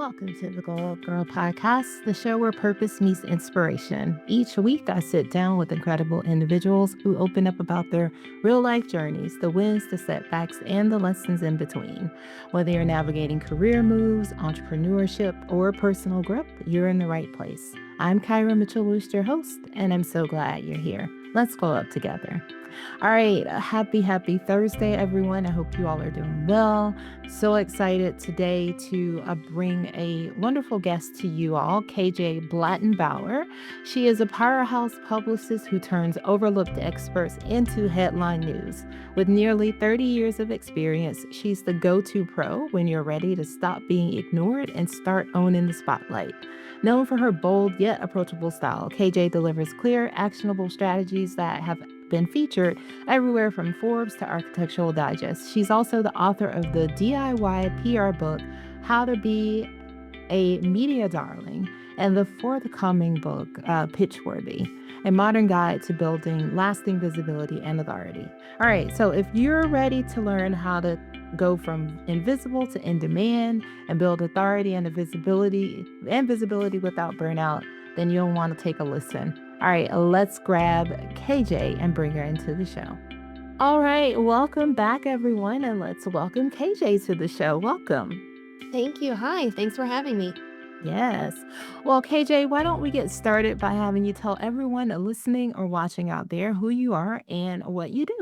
Welcome to the Gyrl podcast, the show where purpose meets inspiration. Each week, I sit down with incredible individuals who open up about their real life journeys, the wins, the setbacks, and the lessons in between. Whether you're navigating career moves, entrepreneurship, or personal growth, you're in the right place. I'm Kyra Mitchell Lewis, your host, and I'm so glad you're here. Let's go up together. All right, happy Thursday, everyone. I hope you all are doing well. So excited today to bring a wonderful guest to you all, KJ Blattenbauer. She is a powerhouse publicist who turns overlooked experts into headline news. With nearly 30 years of experience, she's the go-to pro when you're ready to stop being ignored and start owning the spotlight. Known for her bold yet approachable style, KJ delivers clear, actionable strategies that have been featured everywhere from Forbes to Architectural Digest. She's also the author of the DIY PR book, How to Be a Media Darling, and the forthcoming book, Pitchworthy, a modern guide to building lasting visibility and authority. All right, so if you're ready to learn how to go from invisible to in demand and build authority and visibility without burnout, then you'll want to take a listen. All right, let's grab KJ and bring her into the show. All right, welcome back, everyone, and let's welcome KJ to the show. Welcome. Thank you. Hi, thanks for having me. Yes. Well, KJ, why don't we get started by having you tell everyone listening or watching out there who you are and what you do?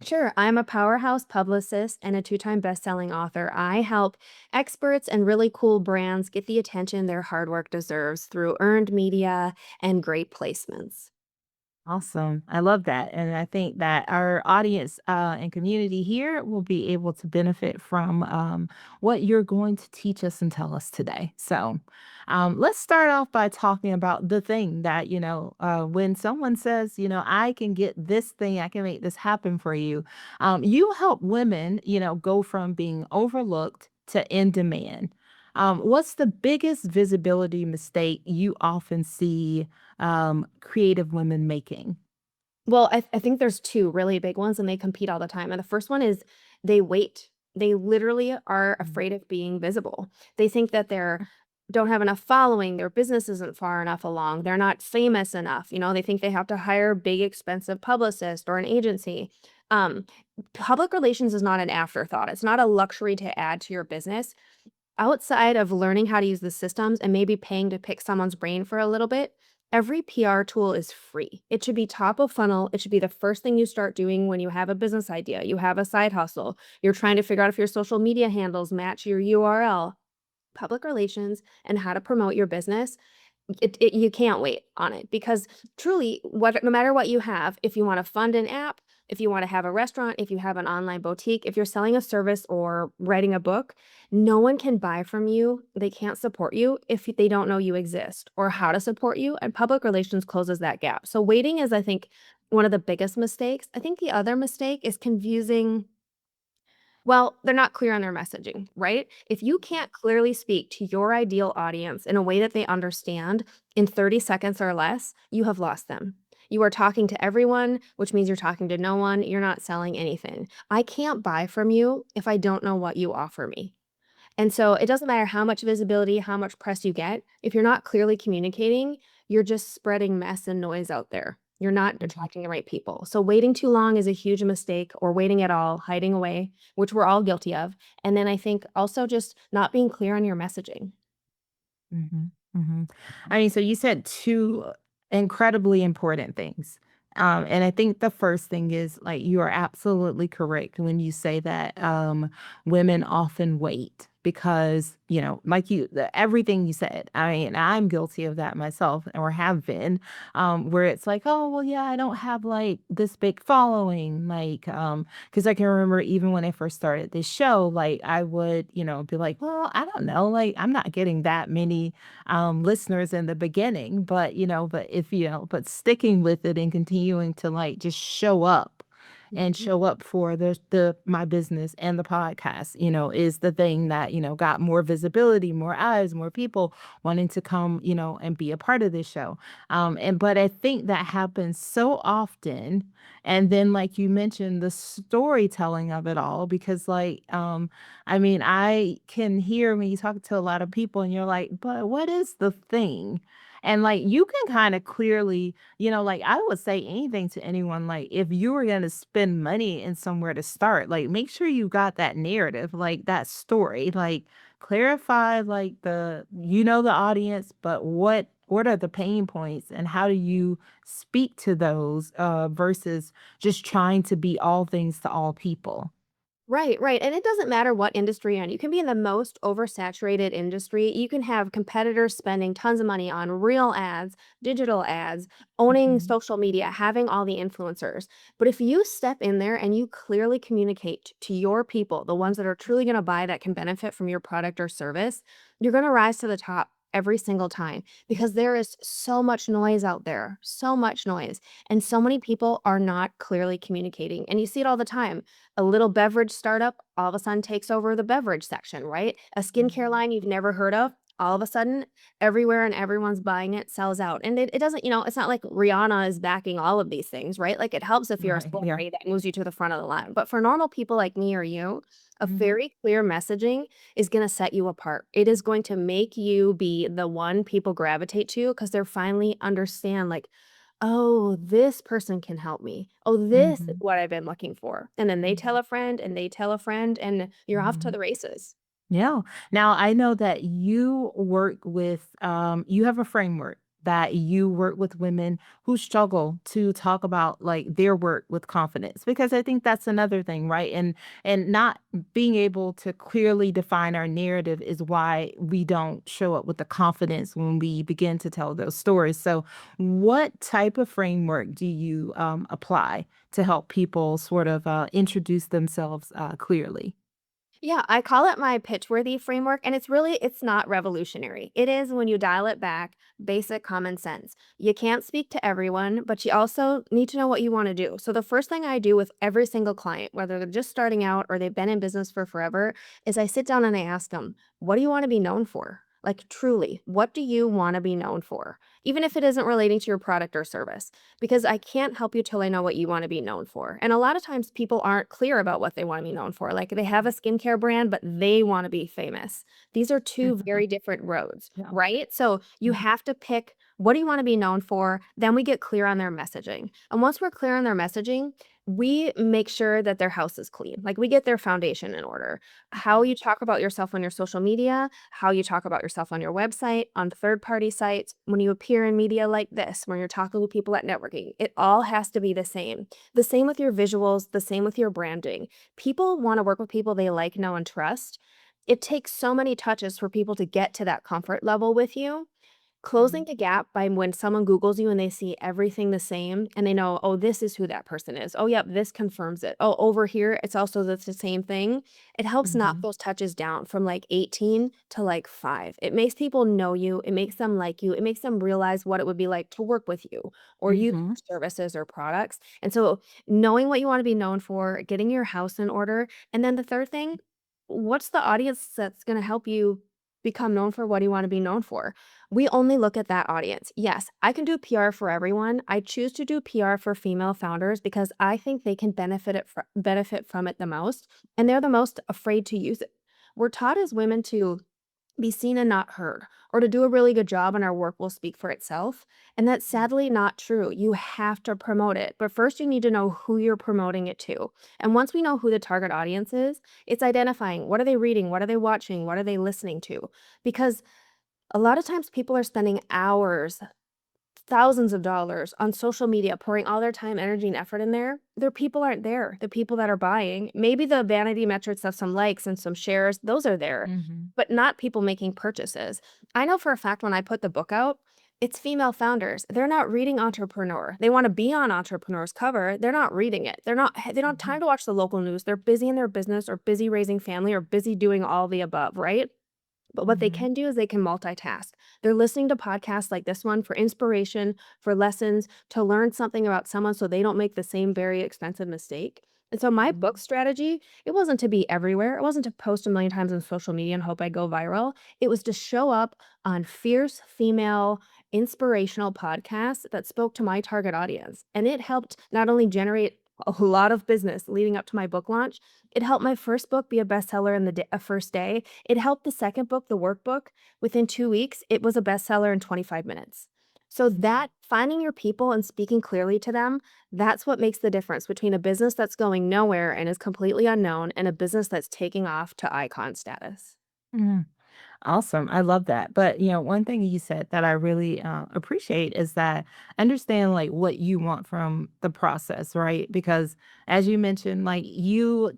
Sure, I'm a powerhouse publicist and a two-time best-selling author. I help experts and really cool brands get the attention their hard work deserves through earned media and great placements. Awesome. I love that. And I think that our audience and community here will be able to benefit from what you're going to teach us and tell us today. So let's start off by talking about the thing that, when someone says, I can get this thing, I can make this happen for you. You help women, go from being overlooked to in demand. What's the biggest visibility mistake you often see creative women making? Well, I think there's two really big ones and they compete all the time. And the first one is they wait. They literally are Mm. afraid of being visible. They think that they're don't have enough following, their business isn't far enough along, they're not famous enough. They think they have to hire a big expensive publicist or an agency. Um, Public relations is not an afterthought. It's not a luxury to add to your business. Outside of learning how to use the systems and maybe paying to pick someone's brain for a little bit, every PR tool is free. It should be top of funnel. It should be the first thing you start doing when you have a business idea, you have a side hustle, you're trying to figure out if your social media handles match your URL. Public relations and how to promote your business, you can't wait on it because truly, no matter what you have, if you want to fund an app, if you want to have a restaurant, if you have an online boutique, if you're selling a service or writing a book, no one can buy from you. They can't support you if they don't know you exist or how to support you. And public relations closes that gap. So waiting is, I think, one of the biggest mistakes. I think the other mistake is confusing. Well, they're not clear on their messaging, right? If you can't clearly speak to your ideal audience in a way that they understand in 30 seconds or less, you have lost them. You are talking to everyone, which means you're talking to no one. You're not selling anything. I can't buy from you if I don't know what you offer me. And so it doesn't matter how much visibility, how much press you get. If you're not clearly communicating, you're just spreading mess and noise out there. You're not Mhm. attracting the right people. So waiting too long is a huge mistake, or waiting at all, hiding away, which we're all guilty of. And then I think also just not being clear on your messaging. Mhm, mhm. I mean, so you said 2 incredibly important things. And I think the first thing is, like, you are absolutely correct when you say that, women often wait because, like everything you said. I mean, I'm guilty of that myself or have been, where it's like, "Oh, well, yeah, I don't have, like, this big following," like, because I can remember even when I first started this show, like, I would, be like, "Well, I don't know, like, I'm not getting that many listeners in the beginning, but but if but sticking with it and continuing to like just show up, and Mhm. show up for the my business and the podcast, is the thing that, got more visibility, more eyes, more people wanting to come, and be a part of this show. And but I think that happens so often. And then, like you mentioned, the storytelling of it all, because I mean, I can hear when you talk to a lot of people and you're like, but what is the thing? And like you can kind of clearly, like I would say anything to anyone, like if you were going to spend money in somewhere to start, like make sure you got that narrative, like that story, like clarify like the audience, but what are the pain points and how do you speak to those versus just trying to be all things to all people. Right, right. And it doesn't matter what industry you're in. You can be in the most oversaturated industry. You can have competitors spending tons of money on real ads, digital ads, owning Mhm. social media, having all the influencers. But if you step in there and you clearly communicate to your people, the ones that are truly going to buy that can benefit from your product or service, you're going to rise to the top every single time because there is so much noise out there, so much noise. And so many people are not clearly communicating. And you see it all the time. A little beverage startup all of a sudden takes over the beverage section, right? A skincare Mhm. line you've never heard of, all of a sudden, everywhere and everyone's buying it, sells out. And it doesn't, it's not like Rihanna is backing all of these things, right? Like it helps if you're a Right. Yeah. celebrity that moves you to the front of the line. But for normal people like me or you, a Mhm. very clear messaging is going to set you apart. It is going to make you be the one people gravitate to because they're finally understand, like, "Oh, this person can help me. Oh, this is Mhm. what I've been looking for." And then they tell Mhm. a friend, and they tell a friend, and you're off to Mhm. the races. Yeah. Now I know that you have a framework that you work with women who struggle to talk about like their work with confidence, because I think that's another thing, right? And not being able to clearly define our narrative is why we don't show up with the confidence when we begin to tell those stories. So what type of framework do you apply to help people sort of introduce themselves clearly? Yeah, I call it my Pitchworthy framework, and it's not revolutionary. It is, when you dial it back, basic common sense. You can't speak to everyone, but you also need to know what you want to do. So the first thing I do with every single client, whether they're just starting out or they've been in business for forever, is I sit down and I ask them, "What do you want to be known for?" Like truly, what do you want to be known for? Even if it isn't relating to your product or service, because I can't help you till I know what you want to be known for. And a lot of times people aren't clear about what they want to be known for. Like they have a skincare brand, but they want to be famous. These are two very different roads, Yeah. right? So you Mhm. have to pick, what do you want to be known for? Then we get clear on their messaging. And once we're clear on their messaging, we make sure that their house is clean. Like we get their foundation in order. How you talk about yourself on your social media, how you talk about yourself on your website, on third-party sites, when you appear in media like this, when you're talking with people at networking, it all has to be the same. The same with your visuals, the same with your branding. People want to work with people they like, know, and trust. It takes so many touches for people to get to that comfort level with you. Closing Mhm. the gap by when someone Googles you and they see everything the same and they know, "Oh, this is who that person is. Oh, yep, this confirms it. Oh, over here, it's also the same thing." It helps knock Mhm. those touches down from like 18 to like 5. It makes people know you. It makes them like you. It makes them realize what it would be like to work with you or use Mhm. your services or products. And so knowing what you want to be known for, getting your house in order. And then the third thing, what's the audience that's going to help you become known for what you want to be known for? We only look at that audience. Yes, I can do PR for everyone. I choose to do PR for female founders because I think they can benefit from it the most, and they're the most afraid to use it. We're taught as women to be seen and not heard, or to do a really good job and our work will speak for itself. And that's sadly not true. You have to promote it. But first, you need to know who you're promoting it to. And once we know who the target audience is, it's identifying, what are they reading? What are they watching? What are they listening to? Because a lot of times people are spending hours, thousands of dollars on social media, pouring all their time, energy, and effort in there. Their people aren't there. The people that are buying, maybe the vanity metrics of some likes and some shares, those are there, Mhm. but not people making purchases. I know for a fact when I put the book out, it's female founders. They're not reading Entrepreneur. They want to be on Entrepreneur's cover. They're not reading it. They don't have time Mhm. to watch the local news. They're busy in their business or busy raising family or busy doing all the above, right? But what they Mhm. can do is they can multitask. They're listening to podcasts like this one for inspiration, for lessons, to learn something about someone so they don't make the same very expensive mistake. And so my book Mhm. strategy, it wasn't to be everywhere. It wasn't to post a million times on social media and hope I go viral. It was to show up on fierce female inspirational podcasts that spoke to my target audience. And it helped not only generate a lot of business leading up to my book launch, it helped my first book be a bestseller in the first day. It helped the second book, the workbook, within 2 weeks, it was a bestseller in 25 minutes. So that finding your people and speaking clearly to them, that's what makes the difference between a business that's going nowhere and is completely unknown and a business that's taking off to icon status. Mhm. Awesome. I love that. But, one thing you said that I really appreciate is that understand like what you want from the process, right? Because as you mentioned, like you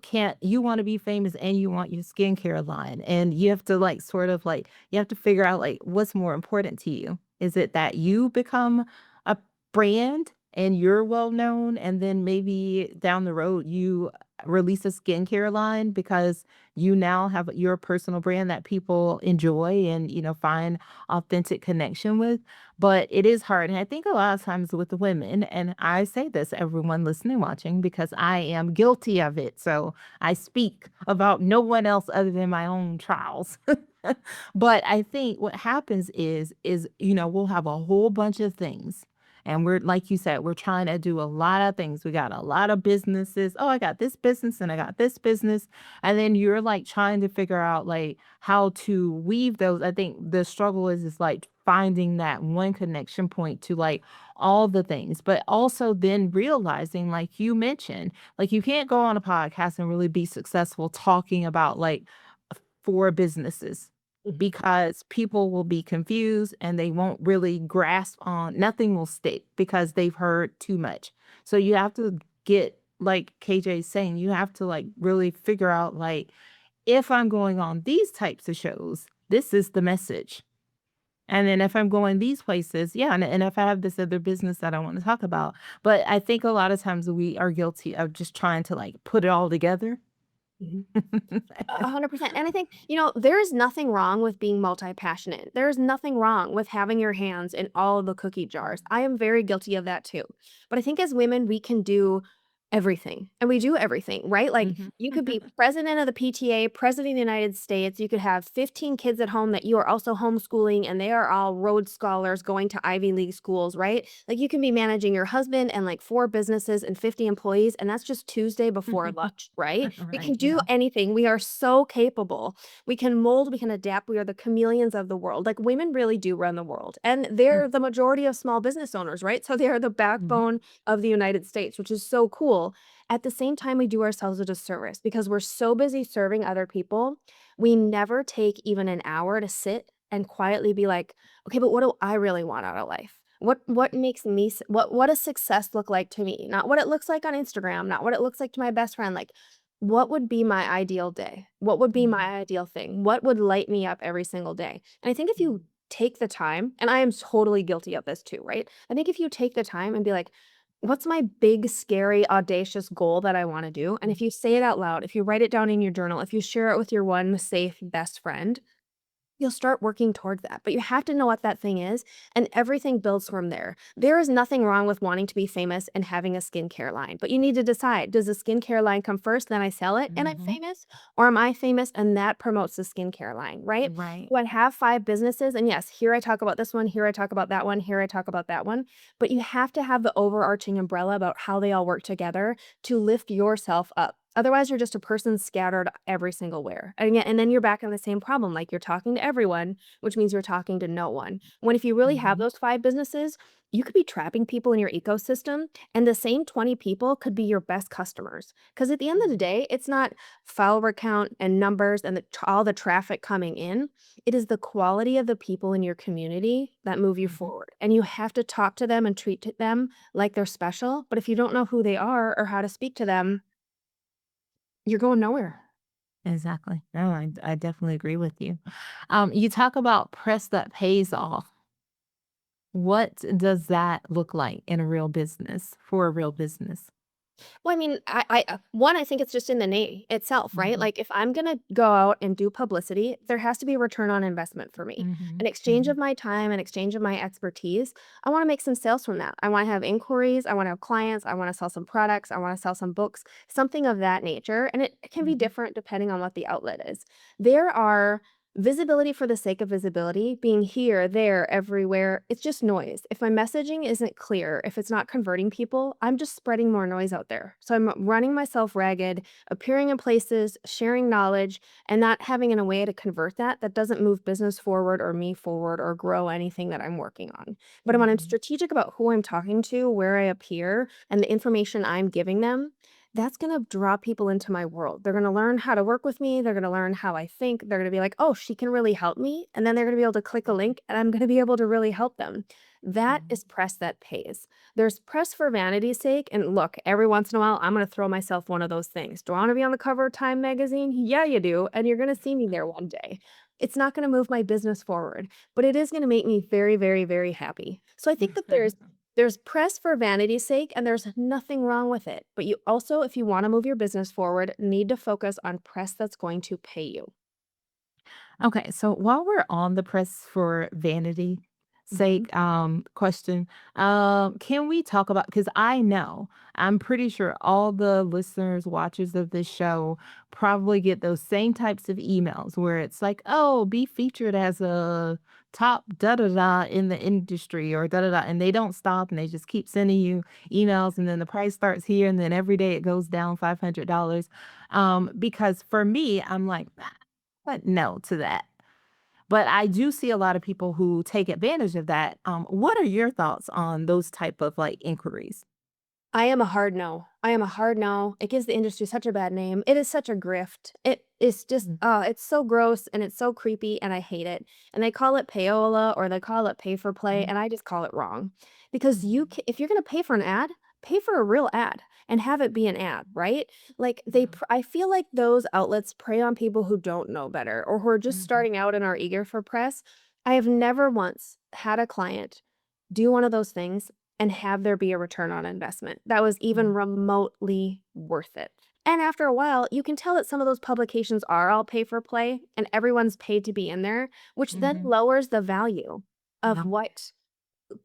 want to be famous and you want your skincare line. And you have to like sort of like, you have to figure out like what's more important to you. Is it that you become a brand and you're well known? And then maybe down the road, you release a skincare line because you now have your personal brand that people enjoy and find authentic connection with. But it is hard, and I think a lot of times with the women, and I say this everyone listening watching because I am guilty of it, so I speak about no one else other than my own trials. But I think what happens is we'll have a whole bunch of things, and we're like you said, we're trying to do a lot of things. We got a lot of businesses. Oh, I got this business and I got this business, and then you're like trying to figure out like how to weave those. I think the struggle is like finding that one connection point to like all the things, but also then realizing, like you mentioned, like you can't go on a podcast and really be successful talking about like four businesses Mhm. because people will be confused and they won't really grasp on nothing will stick because they've heard too much. So you have to get like KJ is saying, you have to like really figure out like if I'm going on these types of shows, this is the message. And then if I'm going these places, yeah, and if I have this other business that I want to talk about. But I think a lot of times we are guilty of just trying to like put it all together. Mhm. 100%. And I think, there is nothing wrong with being multi-passionate. There is nothing wrong with having your hands in all of the cookie jars. I am very guilty of that too. But I think as women, we can do everything. And we do everything, right? Like Mhm. you could be president of the PTA, president of the United States. You could have 15 kids at home that you are also homeschooling and they are all Rhodes scholars going to Ivy League schools, right? Like you can be managing your husband and like four businesses and 50 employees. And that's just Tuesday before lunch, right? We can Right, do yeah. anything. We are so capable. We can mold, we can adapt. We are the chameleons of the world. Like women really do run the world. And they're the majority of small business owners, right? So they are the Mhm. backbone of the United States, which is so cool. At the same time, we do ourselves a disservice because we're so busy serving other people. We never take even an hour to sit and quietly be like, okay, but what do I really want out of life? What makes me what does success look like to me? Not what it looks like on Instagram, not what it looks like to my best friend. Like what would be my ideal day? What would be my Mhm. ideal thing? What would light me up every single day? And I think if you take the time, and I am totally guilty of this too, right? I think if you take the time and be like, what's my big, scary, audacious goal that I want to do? And Mhm. if you say it out loud, if you write it down in your journal, if you share it with your one safe best friend, you'll start working towards that, but you have to know what that thing is, and everything builds from there. There is nothing wrong with wanting to be famous and having a skincare line, but you need to decide, does the skincare line come first, then I sell it and I'm Mhm. famous? Or am I famous and that promotes the skincare line, right? Right. Do I have 5 businesses? And yes, here I talk about this one, here I talk about that one, here I talk about that one, but you have to have the overarching umbrella about how they all work together to lift yourself up. Otherwise, you're just a person scattered every single where. And then you're back on the same problem. Like you're talking to everyone, which means you're talking to no one. When if you really have Mhm. those 5 businesses, you could be trapping people in your ecosystem, and the same 20 people could be your best customers. Because at the end of the Mhm. day, it's not follower count and numbers and all the traffic coming in. It is the quality of the people in your community that move you Mhm. forward. And you have to talk to them and treat them like they're special. But if you don't know who they are or how to speak to them, you're going nowhere. Exactly. No, I definitely agree with you. You talk about press that pays off. What does that look like in a real business for a real business? Well, I mean, one, I think it's just in the name itself, right? Mhm, Like, if I'm gonna go out and do publicity, there has to be a return on investment for me. mhm, An exchange mhm, of my time, an exchange of my expertise. I wanna make some sales from that. I wanna have inquiries, I wanna have clients, I wanna sell some products, I wanna sell some books, something of that nature, and it can be mhm, different depending on what the outlet is. There are visibility for the sake of visibility, being here, there, everywhere, it's just noise. If my messaging isn't clear, if it's not converting people, I'm just spreading more noise out there. So I'm running myself ragged, appearing in places, sharing knowledge, and not having in a way to convert that doesn't move business forward or me forward or grow anything that I'm working on. But when I'm mhm, strategic about who I'm talking to, where I appear, and the information I'm giving them, that's gonna draw people into my world. They're gonna learn how to work with me, they're gonna learn how I think, they're gonna be like, "Oh, she can really help me," and then they're gonna be able to click a link, and I'm gonna be able to really help them. That mhm. is press that pays. There's press for vanity's sake, and look, every once in a while, I'm gonna throw myself one of those things. Do I wanna be on the cover of Time magazine? Yeah, you do, and you're gonna see me there one day. It's not gonna move my business forward, but it is gonna make me very, very, very happy. So I think that there's press for vanity's sake, and there's nothing wrong with it. But you also, if you want to move your business forward, need to focus on press that's going to pay you. Okay, so while we're on the press for vanity Mhm. sake question, can we talk about, because I know I'm pretty sure all the listeners, watchers of this show probably get those same types of emails where it's like, oh, be featured as a top da da da in the industry or da da da, and they don't stop and they just keep sending you emails, and then the price starts here, and then every day it goes down $500. Because for me, I'm like, but no to that. But I do see a lot of people who take advantage of that. What are your thoughts on those type of like inquiries? I am a hard no. I am a hard no. It gives the industry such a bad name. It is such a grift. It is just, Mhm, it's so gross and it's so creepy and I hate it. And they call it payola or they call it pay for play, mhm, and I just call it wrong. Because mhm, if you're going to pay for an ad, pay for a real ad and have it be an ad, right? Like yeah, I feel like those outlets prey on people who don't know better or who are just mhm, starting out and are eager for press. I have never once had a client do one of those things and have there be a return on investment that was even mhm, remotely worth it. And after a while, you can tell that some of those publications are all pay for play and everyone's paid to be in there, which then mhm, lowers the value of yeah, what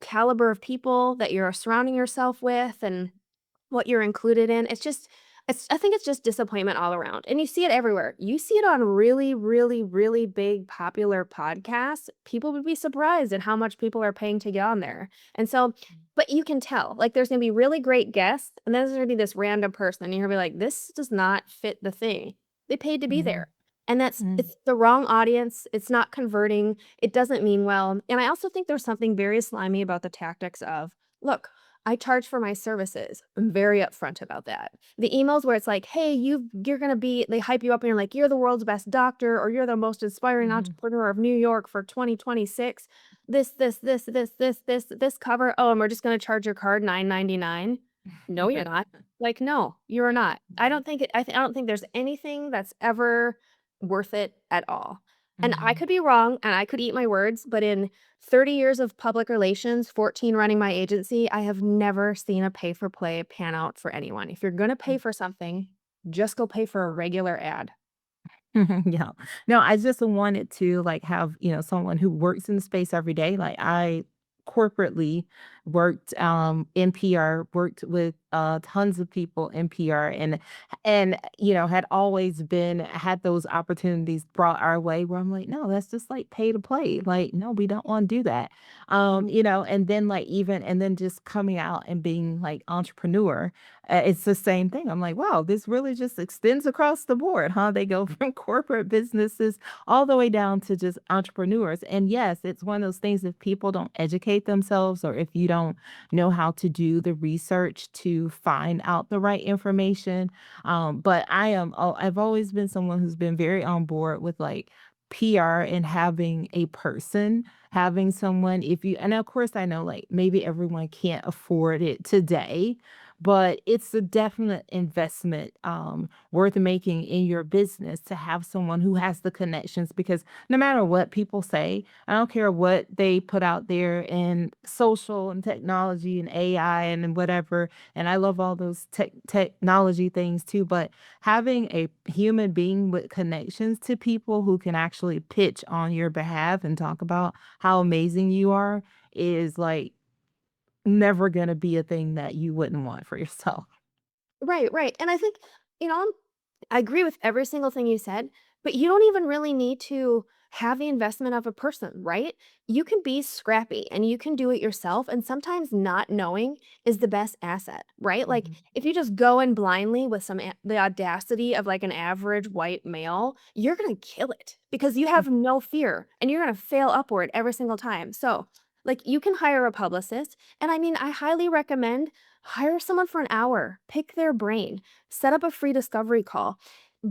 caliber of people that you're surrounding yourself with and what you're included in. I think it's just disappointment all around. And you see it everywhere. You see it on really, really, really big popular podcasts. People would be surprised at how much people are paying to get on there. And so, but you can tell, like there's gonna be really great guests, and then there's gonna be this random person, and you're gonna be like, this does not fit the thing. They paid to be mhm, there. And mhm, it's the wrong audience. It's not converting. It doesn't mean well. And I also think there's something very slimy about the tactics of, look, I charge for my services. I'm very upfront about that. The emails where it's like, "Hey, you're gonna be," they hype you up and you're like, "You're the world's best doctor," or "You're the most inspiring mhm. entrepreneur of New York for 2026. This cover. Oh, and we're just gonna charge your card $9.99." No, you're not. Like, no, you're not. Mhm, I don't think there's anything that's ever worth it at all. And I mhm, could be wrong and I could eat my words, but in 30 years of public relations, 14 running my agency, I have never seen a pay for play pan out for anyone. If you're gonna pay for something, just go pay for a regular ad. Yeah. No, I just wanted to like have, someone who works in the space every day. Like I corporately worked in PR, worked with tons of people in PR, and had always been had those opportunities brought our way where I'm like, no, that's just like pay to play. Like, no, we don't want to do that. And then like even and then just coming out and being like entrepreneur, it's the same thing. I'm like, wow, this really just extends across the board, huh? They go from corporate businesses all the way down to just entrepreneurs. And yes, it's one of those things, if people don't educate themselves or if you don't know how to do the research to find out the right information. But I've always been someone who's been very on board with like PR and having a person, having someone, if you, and of course I know like maybe everyone can't afford it today, but it's a definite investment worth making in your business to have someone who has the connections because no matter what people say, I don't care what they put out there in social and technology and AI and whatever. And I love all those technology things too. But having a human being with connections to people who can actually pitch on your behalf and talk about how amazing you are is like never going to be a thing that you wouldn't want for yourself. Right, right. And I think, you know, I agree with every single thing you said, but you don't even really need to have the investment of a person, right? You can be scrappy and you can do it yourself. And sometimes not knowing is the best asset, right? Like Mhm, if you just go in blindly with the audacity of like an average white male, you're going to kill it because you mm, have no fear and you're going to fail upward every single time. So, like you can hire a publicist. And I mean, I highly recommend hire someone for an hour, pick their brain, set up a free discovery call.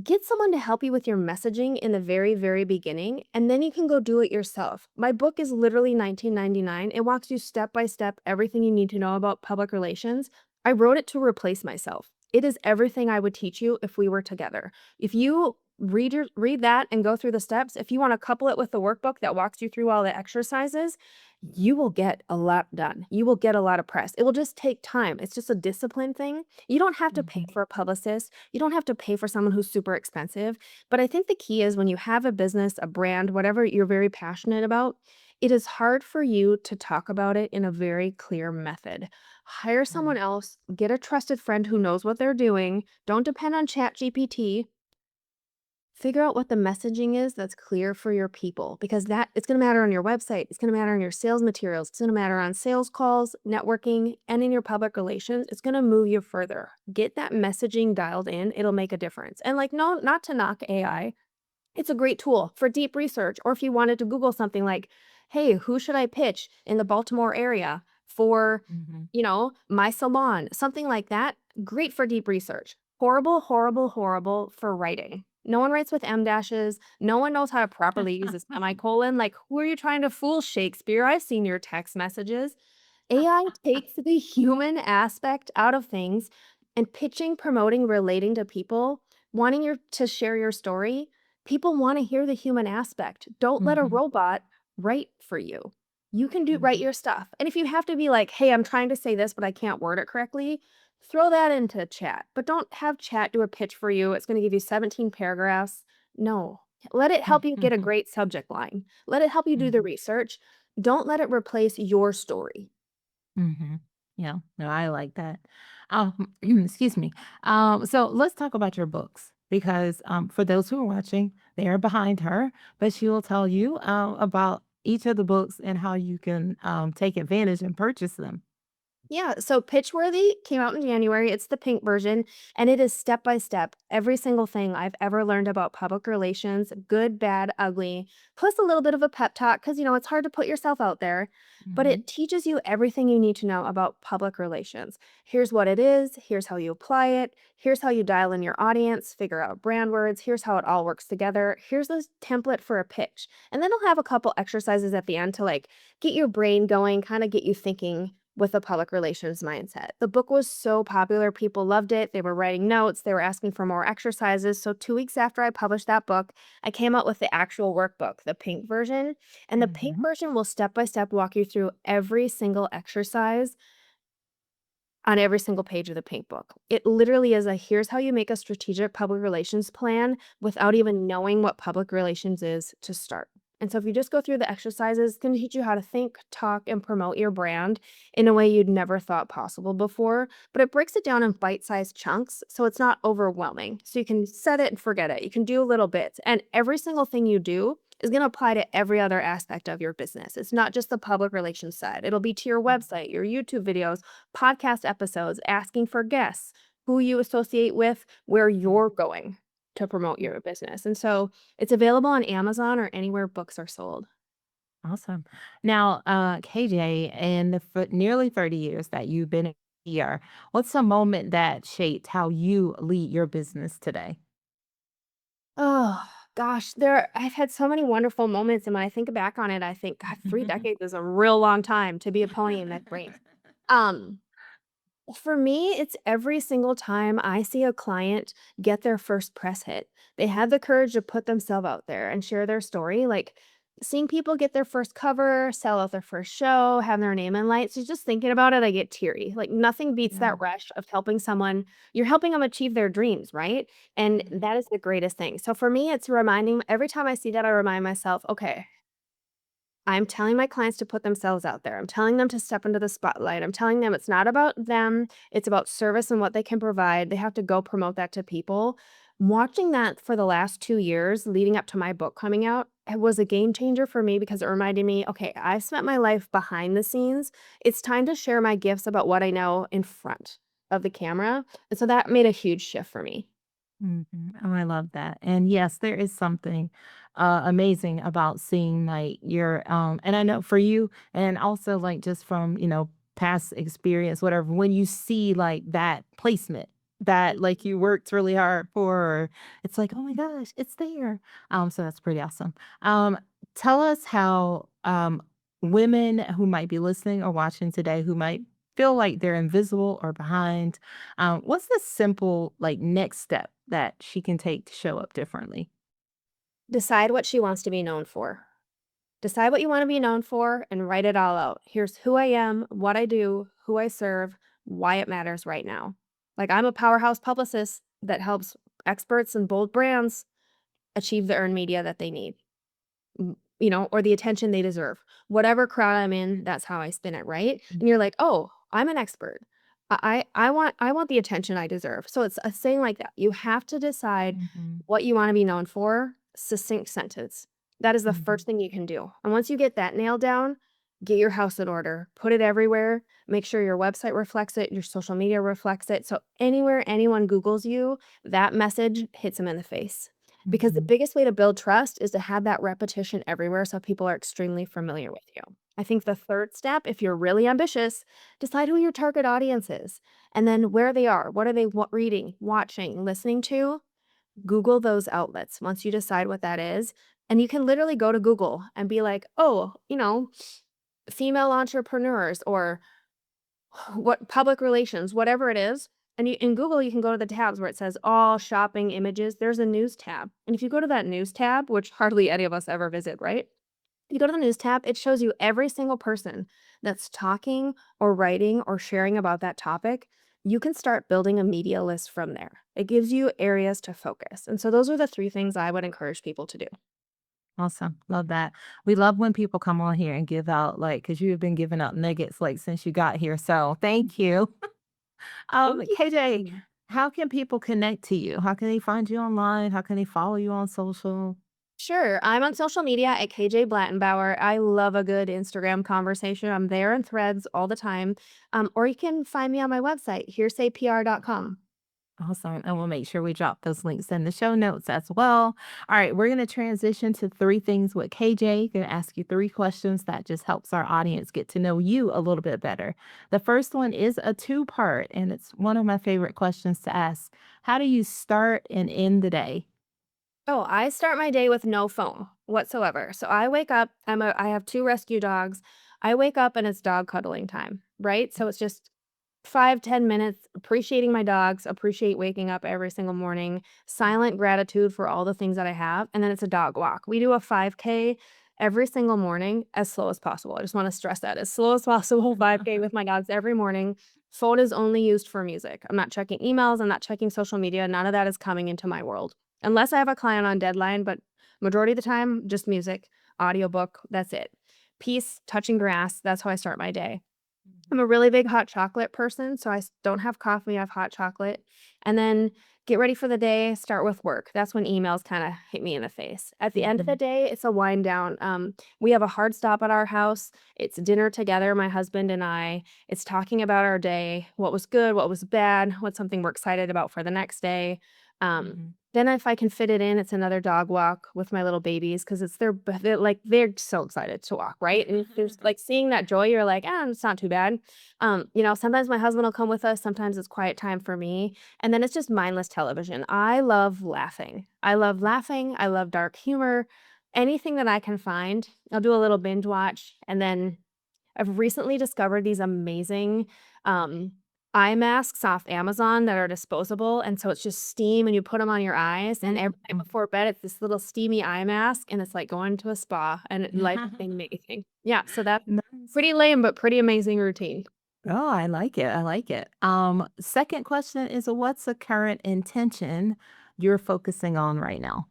Get someone to help you with your messaging in the very, very beginning, and then you can go do it yourself. My book is literally 19.99. It walks you step by step everything you need to know about public relations. I wrote it to replace myself. It is everything I would teach you if we were together. If you read that and go through the steps, if you want to couple it with the workbook that walks you through all the exercises, you will get a lot done. You will get a lot of press. It will just take time. It's just a discipline thing. You don't have to pay mhm, for a publicist. You don't have to pay for someone who's super expensive. But I think the key is when you have a business, a brand, whatever you're very passionate about, it is hard for you to talk about it in a very clear method. Hire someone right, else, get a trusted friend who knows what they're doing. Don't depend on ChatGPT. Figure out what the messaging is that's clear for your people because that it's going to matter on your website, it's going to matter on your sales materials, it's going to matter on sales calls, networking, and in your public relations. It's going to move you further. Get that messaging dialed in, it'll make a difference. And like no, not to knock AI, it's a great tool for deep research or if you wanted to Google something like, "Hey, who should I pitch in the Baltimore area for, mhm, my salon?" Something like that, great for deep research. Horrible, horrible, horrible for writing. No one writes with M dashes. No one knows how to properly use a semicolon. Like, who are you trying to fool, Shakespeare? I've seen your text messages. AI takes the human aspect out of things and pitching, promoting, relating to people, wanting to share your story. People want to hear the human aspect. Don't let a mhm, robot write for you. You can write mhm, your stuff. And if you have to be like, "Hey, I'm trying to say this, but I can't word it correctly," throw that into chat. But don't have chat do a pitch for you. It's going to give you 17 paragraphs. No. Let it help you get a mhm, great subject line. Let it help you do the mhm, research. Don't let it replace your story. mhm. Yeah, no, I like that. Excuse me. So let's talk about your books because for those who are watching, they are behind her, but she will tell you about each of the books and how you can take advantage and purchase them. Yeah, so Pitchworthy came out in January. It's the pink version, and it is step by step every single thing I've ever learned about public relations, good, bad, ugly, plus a little bit of a pep talk because it's hard to put yourself out there, but Mhm, it teaches you everything you need to know about public relations. Here's what it is, here's how you apply it, here's how you dial in your audience, figure out brand words, here's how it all works together, here's a template for a pitch. And then I'll have a couple exercises at the end to like get your brain going, kind of get you thinking with a public relations mindset. The book was so popular, people loved it. They were writing notes, they were asking for more exercises. So 2 weeks after I published that book, I came out with the actual workbook, the pink version. And the pink mhm, version will step by step walk you through every single exercise on every single page of the pink book. It literally is a here's how you make a strategic public relations plan without even knowing what public relations is to start. And so if you just go through the exercises, it's going to teach you how to think, talk, and promote your brand in a way you'd never thought possible before. But it breaks it down in bite-sized chunks so it's not overwhelming. So you can set it and forget it. You can do little bits. And every single thing you do is going to apply to every other aspect of your business. It's not just the public relations side. It'll be to your website, your YouTube videos, podcast episodes, asking for guests, who you associate with, where you're going to promote mhm. your business. And so it's available on Amazon or anywhere books are sold. Awesome. Now, KJ, in the nearly 30 years that you've been here, what's a moment that shaped how you lead your business today? Oh gosh, I've had so many wonderful moments. And when I think back on it, I think, God, 3 decades is a real long time to be a pony in that brain. Um, For me, it's every single time I see a client get their first press hit. They had the courage to put themselves out there and share their story. Like seeing people get their first cover, sell out their first show, have their name in lights. So just thinking about it, I get teary. Like nothing beats Yeah. that rush of helping someone. You're helping them achieve their dreams, right? And Mhm. that is the greatest thing. So for me, it's reminding every time I see that, I remind myself, okay, I'm telling my clients to put themselves out there. I'm telling them to step into the spotlight. I'm telling them it's not about them, it's about service and what they can provide. They have to go promote that to people. Watching that for the last 2 years leading up to my book coming out, it was a game changer for me because it reminded me, okay, I've spent my life behind the scenes. It's time to share my gifts about what I know in front of the camera. And so that made a huge shift for me. Mhm. Oh, I love that. And yes, there is something amazing about seeing like and I know for you and also like just from, past experience, whatever, when you see like that placement that like you worked really hard for, or it's like, oh my gosh, it's there. So that's pretty awesome. Tell us how women who might be listening or watching today who might feel like they're invisible or behind, what's the simple, like, next step that she can take to show up differently? Decide what she wants to be known for. Decide what you want to be known for and write it all out. Here's who I am, what I do, who I serve, why it matters right now. Like I'm a powerhouse publicist that helps experts and bold brands achieve the earned media that they need, or the attention they deserve. Whatever crowd I'm in, that's how I spin it, right? Mm. And you're like, "Oh, I'm an expert. I want the attention I deserve." So it's a saying like that. You have to decide Mhm, what you want to be known for, succinct sentence. That is the mhm, first thing you can do. And once you get that nailed down, get your house in order. Put it everywhere. Make sure your website reflects it, your social media reflects it. So anywhere anyone Googles you, that message hits them in the face. Because the mhm, biggest way to build trust is to have that repetition everywhere so people are extremely familiar with you. I think the third step, if you're really ambitious, decide who your target audience is and then where they are. What are they reading, watching, listening to? Google those outlets once you decide what that is. And you can literally go to Google and be like, oh, female entrepreneurs or what public relations, whatever it is. And in Google, you can go to the tabs where it says all shopping images. There's a news tab. And if you go to that news tab, which hardly any of us ever visit, right? If you go to the news tab, it shows you every single person that's talking or writing or sharing about that topic. You can start building a media list from there. It gives you areas to focus. And so those are the three things I would encourage people to do. awesome, love that. We love when people come on here and give out, like, because 'cause you've been giving out nuggets, like, since you got here, so thank you. Thank KJ, you. how can people connect to you? How can they find you online? How can they follow you on social? Sure. I'm on social media at KJ Blattenbauer. I love a good Instagram conversation. I'm there in threads all the time. Or you can find me on my website, hearsaypr.com. Awesome. And we'll make sure we drop those links in the show notes as well. All right, we're going to transition to three things with KJ. Going to ask you three questions that just helps our audience get to know you a little bit better. The first one is a two-part, and it's one of my favorite questions to ask. How do you start and end the day? Oh, I start my day with no phone whatsoever. So I wake up, I have 2 rescue dogs. I wake up and it's dog cuddling time, right? So it's just 5-10 minutes appreciating my dogs, appreciate waking up every single morning, silent gratitude for all the things that I have, and then it's a dog walk. We do a 5K every single morning as slow as possible. I just wanna stress that, as slow as possible, 5K with my dogs every morning. Phone is only used for music. I'm not checking emails, I'm not checking social media, none of that is coming into my world. Unless I have a client on deadline, but majority of the time, just music, audiobook, that's it. Peace, touching grass, that's how I start my day. I'm a really big hot chocolate person, so don't have coffee, I have hot chocolate, and then get ready for the day, start with work. That's when emails kinda hit me in the face. At the end of the Mhm, day, it's a wind down. We have a hard stop at our house. It's dinner together, my husband and I. It's talking about our day, what was good, what was bad, what's something we're excited about for the next day. Um, mhm. then if I can fit it in, it's another dog walk with my little babies because it's they're so excited to walk, right? And there's like seeing that joy, you're like, "Ah, it's not too bad." Sometimes my husband will come with us, sometimes it's quiet time for me, and then it's just mindless television. I love laughing. I love laughing, I love dark humor. Anything that I can find, I'll do a little binge watch, and then I've recently discovered these amazing, um eye masks off Amazon that are disposable, and so it's just steam, and you put them on your eyes, and every night before bed, it's this little steamy eye mask, and it's like going to a spa, and life is amazing. Yeah, so that's Nice. pretty lame, but pretty amazing routine. Oh, I like it. I like it. Second question is what's a current intention you're focusing on right now?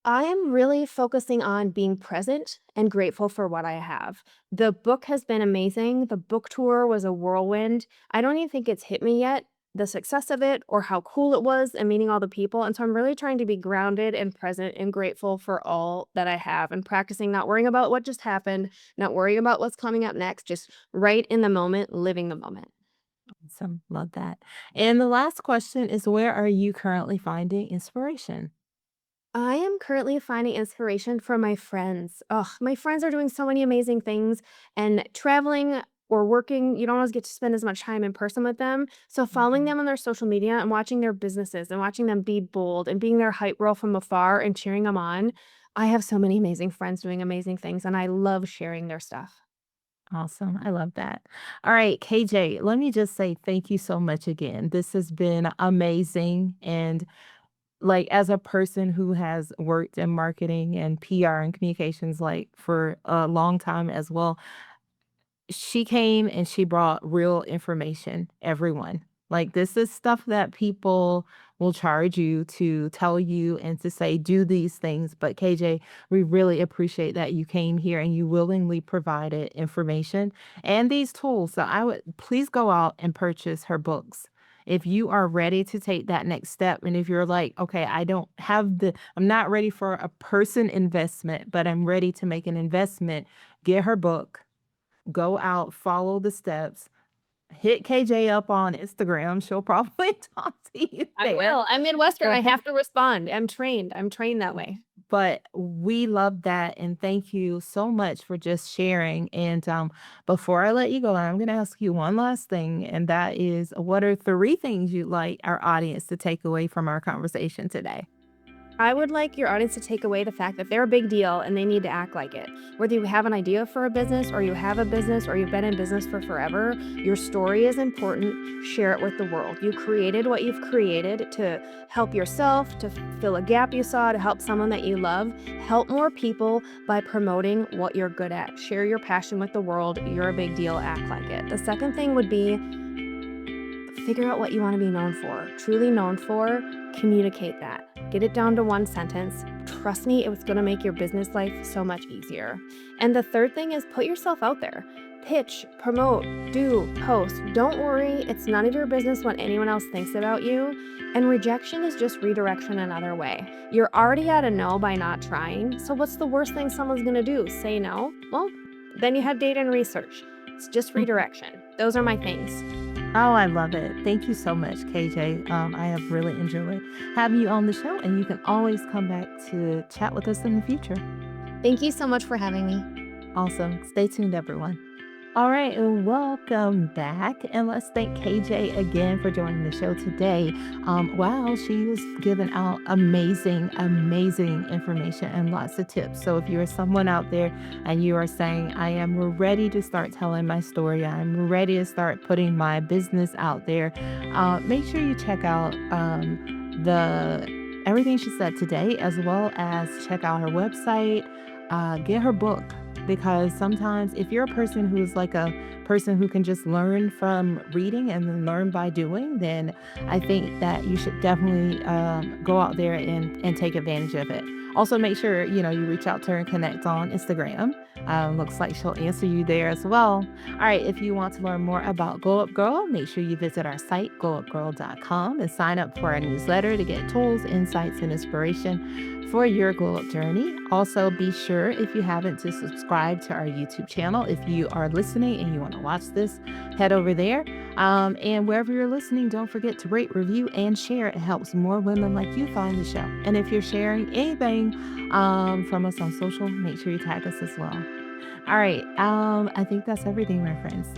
I am really focusing on being present and grateful for what I have. The book has been amazing. The book tour was a whirlwind. I don't even think it's hit me yet, the success of it or how cool it was and meeting all the people. And so I'm really trying to be grounded and present and grateful for all that I have and practicing not worrying about what just happened, not worrying about what's coming up next, just right in the moment, living the moment. Awesome. Love that. And the last question is where are you currently finding inspiration? I am currently finding inspiration from my friends. Ugh, my friends are doing so many amazing things and traveling or working, you don't always get to spend as much time in person with them. So following Mhm. them on their social media and watching their businesses and watching them be bold and being their hype girl from afar and cheering them on. I have so many amazing friends doing amazing things and I love sharing their stuff. Awesome. I love that. All right, KJ, let me just say thank you so much again. This has been amazing. And like as a person who has worked in marketing and PR and communications like for a long time as well, she came and she brought real information, everyone. Like, this is stuff that people will charge you to tell you and to say, do these things. But KJ, we really appreciate that you came here and you willingly provided information and these tools. So I would please go out and purchase her books. If you are ready to take that next step, and if you're like, okay, I'm not ready for a person investment, but I'm ready to make an investment, get her book, go out, follow the steps, hit KJ up on Instagram. She'll probably talk to you I there. will. I'm Midwestern. I have to respond. I'm trained. I'm trained that way. But we love that. And thank you so much for just sharing. And before I let you go, I'm going to ask you one last thing. And that is what are three things you'd like our audience to take away from our conversation today? I would like your audience to take away the fact that they're a big deal and they need to act like it. Whether you have an idea for a business or you have a business or you've been in business for forever, your story is important. Share it with the world. You created what you've created to help yourself, to fill a gap you saw, to help someone that you love. Help more people by promoting what you're good at. Share your passion with the world. You're a big deal. Act like it. The second thing would be figure out what you want to be known for, truly known for, communicate that. Get it down to one sentence. Trust me, it's going to make your business life so much easier. And the third thing is put yourself out there. Pitch, promote, do, post. Don't worry, it's none of your business what anyone else thinks about you. And rejection is just redirection another way. You're already at a no by not trying. So what's the worst thing someone's going to do? Say no? Well, then you have data and research. It's just redirection. Those are my things. Oh, I love it. Thank you so much, KJ. I have really enjoyed having you on the show, and you can always come back to chat with us in the future. Thank you so much for having me. Awesome. Stay tuned, everyone. All right, welcome back. And let's thank KJ again for joining the show today. Wow, she was giving out amazing, amazing information and lots of tips. So if you're someone out there and you are saying, I am ready to start telling my story, I'm ready to start putting my business out there, make sure you check out the everything she said today, as well as check out her website, get her book because sometimes if you're a person who's like a person who can just learn from reading and then learn by doing, then I think that you should definitely go out there and take advantage of it. Also, make sure you reach out to her and connect on Instagram. Looks like she'll answer you there as well. All right, if you want to learn more about Glow Up Girl, make sure you visit our site, glowupgirl.com, and sign up for our newsletter to get tools, insights, and inspiration for your glow up journey. Also, be sure, if you haven't, to subscribe to our YouTube channel. If you are listening and you want to watch this, head over there. And wherever you're listening, don't forget to rate, review, and share. It helps more women like you find the show. And if you're sharing anything from us on social, make sure you tag us as well. All right. I think that's everything, my friends.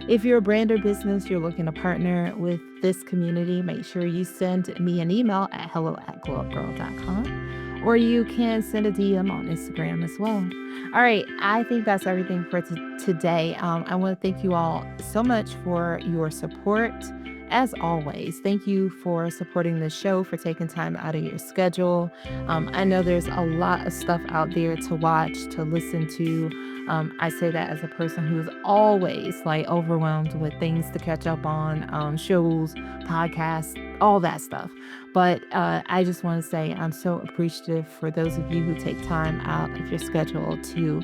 If you're a brand or business, you're looking to partner with this community, make sure you send me an email at hello@glowupgirl.com. or you can send a DM on Instagram as well. All right, I think that's everything for today. I want to thank you all so much for your support. As always, thank you for supporting the show, for taking time out of your schedule. I know there's a lot of stuff out there to watch, to listen to. I say that as a person who's always like overwhelmed with things to catch up on, shows, podcasts, all that stuff. But I just want to say I'm so appreciative for those of you who take time out of your schedule to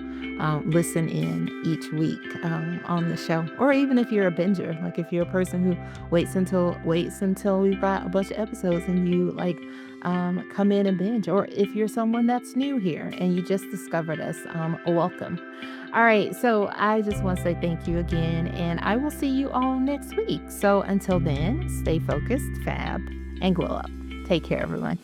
listen in each week on the show. Or even if you're a binger, like if you're a person who waits until we've got a bunch of episodes and you like come in and binge. Or if you're someone that's new here and you just discovered us, welcome. All right, so I just want to say thank you again, and I will see you all next week. So until then, stay focused, fab, and glow up. Take care, everyone.